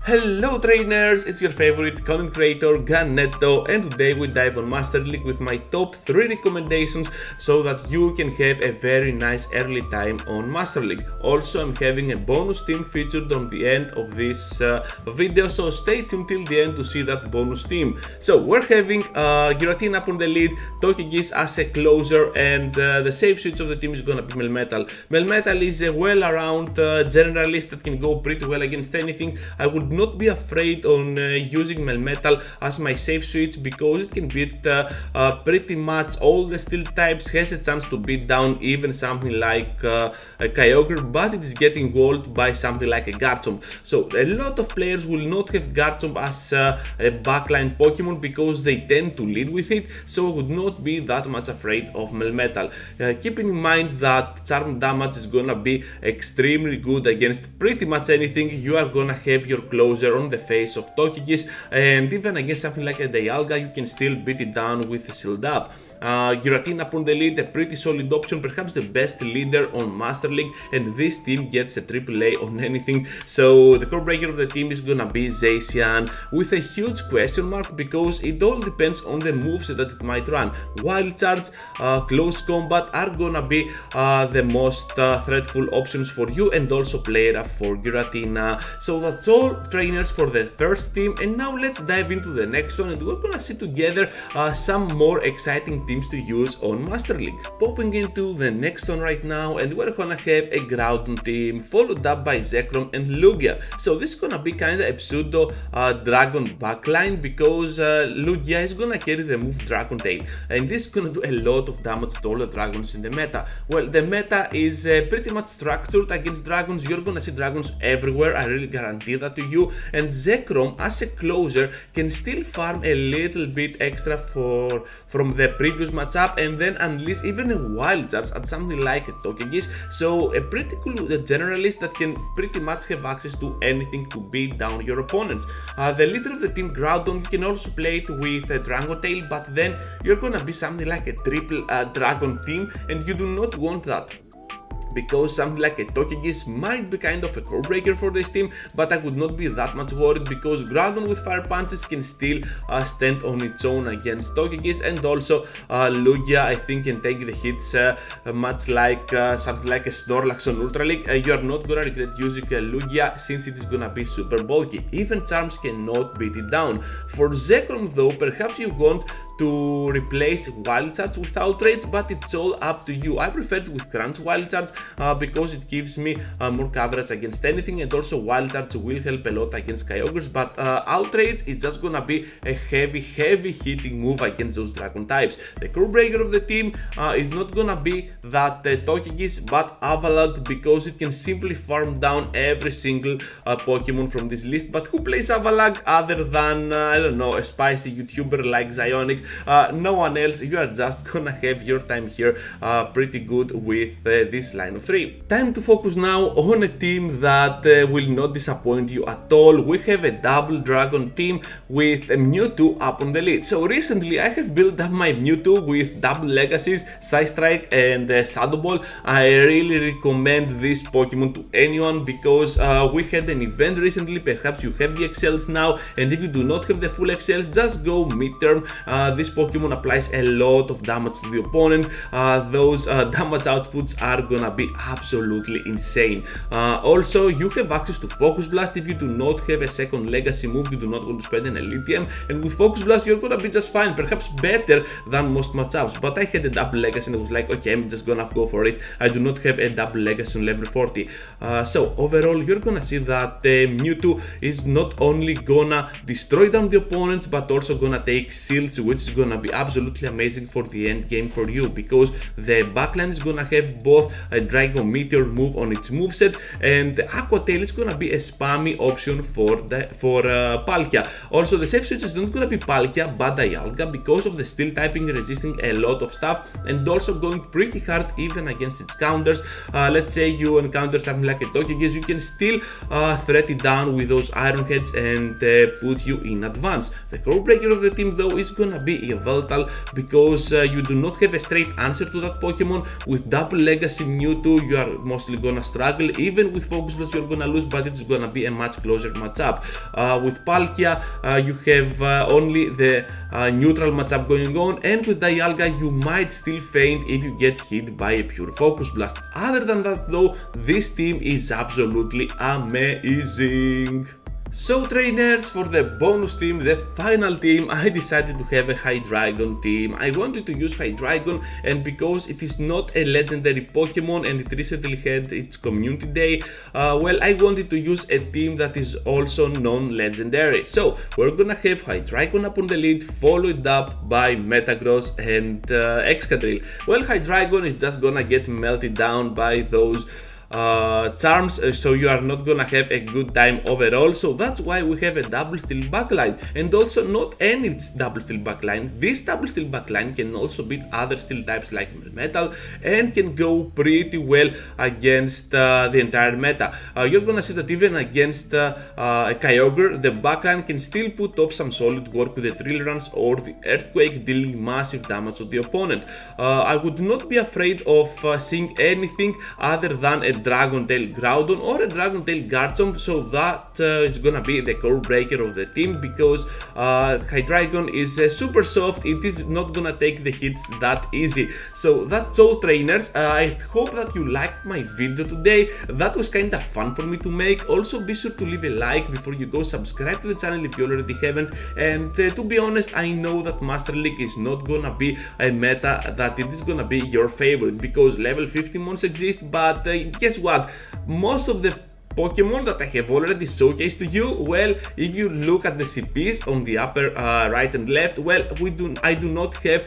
Hello trainers, it's your favorite content creator Ganetto, and today we dive on Master League with my top 3 recommendations so that you can have a very nice early time on Master League. Also, I'm having a bonus team featured on the end of this video, so stay tuned till the end to see that bonus team. So we're having Giratina up on the lead, Togekiss as a closer, and the safe switch of the team is gonna be Melmetal. Melmetal is a well-around generalist that can go pretty well against anything. I would not be afraid on using Melmetal as my safe switch because it can beat pretty much all the steel types, has a chance to beat down even something like a Kyogre, but it is getting walled by something like a Garchomp. So a lot of players will not have Garchomp as a backline Pokemon because they tend to lead with it, so I would not be that much afraid of Melmetal. Keeping in mind that charm damage is gonna be extremely good against pretty much anything. You are gonna have your closer on the face of Togekiss, and even against something like a Dialga you can still beat it down with a Shield Up. Giratina upon the lead, a pretty solid option, perhaps the best leader on Master League, and this team gets a AAA on anything. So the core breaker of the team is gonna be Zacian, with a huge question mark because it all depends on the moves that it might run. Wild Charge, close combat are gonna be the most threatful options for you, and also play rough for Giratina. So that's all trainers for the first team, and now let's dive into the next one, and we're gonna see together some more exciting teams to use on Master League. Popping into the next one right now, and we're gonna have a Groudon team followed up by Zekrom and Lugia. So this is gonna be kinda a pseudo dragon backline because Lugia is gonna carry the move Dragon Tail, and this is gonna do a lot of damage to all the dragons in the meta. Well, the meta is pretty much structured against dragons. You're gonna see dragons everywhere, I really guarantee that to you, and Zekrom as a closer can still farm a little bit extra from the previous matchup and then unleash even a Wild Charge at something like a Togekiss. So a pretty cool generalist that can pretty much have access to anything to beat down your opponents. The leader of the team, Groudon, you can also play it with a Dragon Tail, but then you're gonna be something like a triple dragon team, and you do not want that, because something like a Togekiss might be kind of a core breaker for this team, but I would not be that much worried because Groudon with Fire Punches can still stand on its own against Togekiss, and also Lugia I think can take the hits much like something like a Snorlax on Ultra League. You are not gonna regret using Lugia since it is gonna be super bulky. Even Charms cannot beat it down. For Zekrom though, perhaps you want to replace Wild Charge with Outrage, but it's all up to you. I prefer it with Crunch Wild Charge because it gives me more coverage against anything, and also Wild Charge will help a lot against Kyogres, but Outrage is just gonna be a heavy hitting move against those dragon types. The core breaker of the team is not gonna be that Togekiss but Avalanche, because it can simply farm down every single Pokemon from this list. But who plays Avalanche other than I don't know, a spicy YouTuber like Zionic? No one else. You are just gonna have your time here pretty good with this line of 3. Time to focus now on a team that will not disappoint you at all. We have a double dragon team with a Mewtwo up on the lead. So recently I have built up my Mewtwo with double legacies, Psystrike and Shadow Ball. I really recommend this Pokemon to anyone because we had an event recently. Perhaps you have the XLs now, and if you do not have the full XL, just go midterm. This Pokemon applies a lot of damage to the opponent. Those damage outputs are gonna be absolutely insane. Also, you have access to Focus Blast if you do not have a second legacy move, you do not want to spend an Elitium, and with Focus Blast you're gonna be just fine, perhaps better than most matchups. But I had a double legacy and I was like, okay, I'm just gonna go for it. I do not have a double legacy on level 40. So overall you're gonna see that Mewtwo is not only gonna destroy down the opponents but also gonna take shields, which is gonna be absolutely amazing for the end game for you, because the backline is gonna have both a Dragon Meteor move on its moveset, and the Aqua Tail is gonna be a spammy option for Palkia. Also, the safe switch is not gonna be Palkia but Dialga because of the steel typing resisting a lot of stuff, and also going pretty hard even against its counters. Let's say you encounter something like a Togekiss, you can still threat it down with those Iron Heads and put you in advance. The core breaker of the team though is gonna be Yveltal because you do not have a straight answer to that Pokemon. With double legacy Mewtwo Mewtwo, you are mostly gonna struggle. Even with Focus Blast, you're gonna lose, but it's gonna be a much closer matchup. With Palkia, you have only the neutral matchup going on, and with Dialga, you might still faint if you get hit by a pure Focus Blast. Other than that though, this team is absolutely amazing. So trainers, for the bonus team, the final team, I decided to have a Hydreigon team. I wanted to use Hydreigon, and because it is not a legendary Pokemon and it recently had its community day, well, I wanted to use a team that is also non-legendary. So we're gonna have Hydreigon up on the lead, followed up by Metagross and Excadrill. Well, Hydreigon is just gonna get melted down by those charms, so you are not gonna have a good time overall. So that's why we have a double steel backline, and also not any double steel backline. This double steel backline can also beat other steel types like metal and can go pretty well against the entire meta. You're gonna see that even against a Kyogre, the backline can still put off some solid work with the Drill Runs or the Earthquake, dealing massive damage to the opponent. I would not be afraid of seeing anything other than a Dragon Tail Groudon or a Dragon Tail Garchomp, so that is gonna be the core breaker of the team, because Hydreigon is super soft. It is not gonna take the hits that easy. So that's all trainers. I hope that you liked my video today. That was kinda fun for me to make. Also be sure to leave a like before you go, subscribe to the channel if you already haven't, and to be honest, I know that Master League is not gonna be a meta that it is gonna be your favorite, because level 50 mons exist, but guess what? Most of the Pokemon that I have already showcased to you, well, if you look at the CPs on the upper right and left, well, I do not have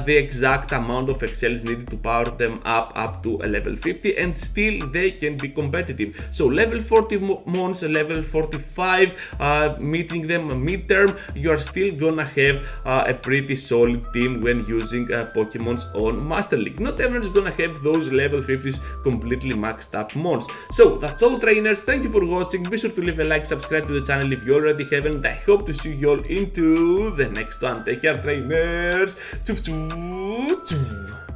the exact amount of excels needed to power them up to a level 50, and still they can be competitive. So level 40 mons, level 45, meeting them midterm, you are still gonna have a pretty solid team when using Pokemons on Master League. Not everyone's gonna have those level 50s completely maxed up mons. So that's all trainers. Thank you for watching. Be sure to leave a like, subscribe to the channel if you already haven't. I hope to see you all into the next one. Take care trainers. Choo choo choo.